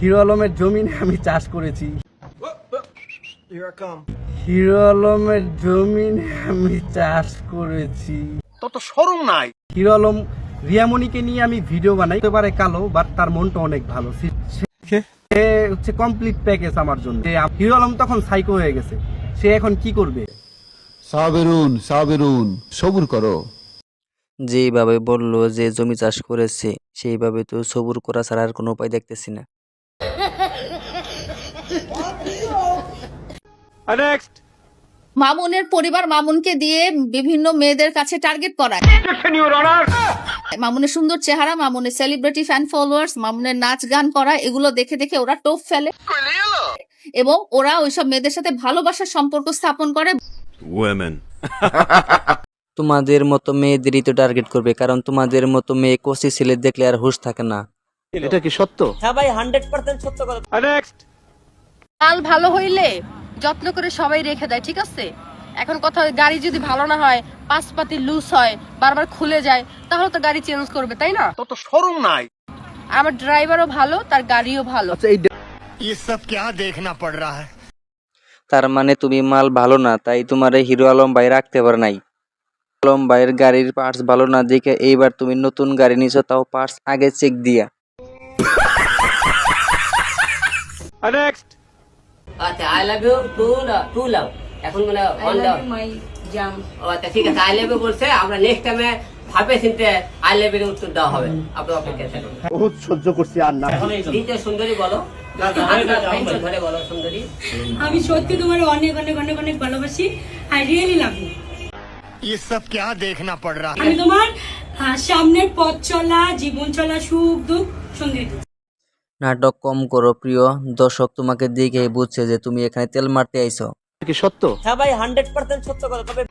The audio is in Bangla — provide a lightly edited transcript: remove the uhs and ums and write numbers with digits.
হিরো আলমের জমিনে আমি চাষ করেছি। হিরো আলমের জমিনে আমি চাষ করেছি। তোর তো শরম নাই। হিরো আলম রিয়ামণিকে নিয়ে আমি ভিডিও বানাই। হতে পারে কালো, বাট তার মনটা অনেক ভালো। সে হচ্ছে কমপ্লিট প্যাকেজ আমার জন্য। হিরো আলম তখন সাইকো হয়ে গেছে, সে এখন কি করবে? সাবিরুন সাবিরুন, সবুর করো। যেইভাবে বললো যে জমি চাষ করেছে, সেইভাবে তো সবুর করা ছাড়া আর কোনো উপায় দেখতেছি না। নেক্সট। মামুনের পরিবার মামুনকে দিয়ে বিভিন্ন মেয়েদের কাছে টার্গেট করায়। মামুনের সুন্দর চেহারা, মামুনের সেলিব্রিটি ফ্যান ফলোয়ার্স, মামুনের নাচ গান করা, এগুলো দেখে দেখে ওরা টোপ ফেলে এবং ওরা ওইসব মেয়েদের সাথে ভালোবাসার সম্পর্ক স্থাপন করে। তোমাদের মতো মেয়েদেরই তো টার্গেট করবে, কারণ তোমাদের মতো মেয়ে কচি ছেলে দেখলে আর হুঁশ থাকে না। এটা কি সত্য? হ্যাঁ ভাই 100% সত্য কথা। নেক্সট। মাল ভালো হইলে যত্ন করে সবাই রেখে দেয়, ঠিক আছে? এখন কথা, গাড়ি যদি ভালো না হয়, পাশপাতি লুজ হয়, বারবার খুলে যায়, তাহলে তো গাড়ি চেঞ্জ করবে, তাই না? তোর তো শরম নাই। আমার ড্রাইভারও ভালো, তার গাড়িও ভালো। আচ্ছা, এই ये सब क्या देखना पड़ रहा है? তার মানে তুমি মাল ভালো না, তাই তোমার এই হিরো আলম ভাই রাখতে পারে নাই। আলম ভাইয়ের গাড়ির পার্টস ভালো না দেখে এইবার তুমি নতুন গাড়ি নিছো, তাও পার্টস আগে চেক দিয়া। নেক্সট। আচ্ছা আই লাভ ইউ টু লাভ, এখন মানে ওয়ান লাভ মাই জাম। আচ্ছা ঠিক আছে, আই লাভ ইউ বলছে, আমরা নেক্সট টাইমে ভাবে চিন্তে আই লাভ ইউ উত্তর দেওয়া হবে। আপনি অপেক্ষা থাকুন। বহুত সহ্য করছি আর না। দ্বিতীয় সুন্দরী বলো, ধরে বলো সুন্দরী। আমি সত্যি তোমার অনেক অনেক অনেক অনেক ভালোবাসি। I really love you. ये सब क्या देखना पड़ रहा है? আমি তোমার সামনের পথ চলা, জীবন চলা, সুখ দুঃখ সঙ্গে। নাটক কম করো প্রিয় দর্শক, তোমাকে দেখে বুঝছে যে তুমি এখানে তেল মারতে আইছো। এটা কি সত্য? হ্যাঁ ভাই 100% সত্য কথা। তবে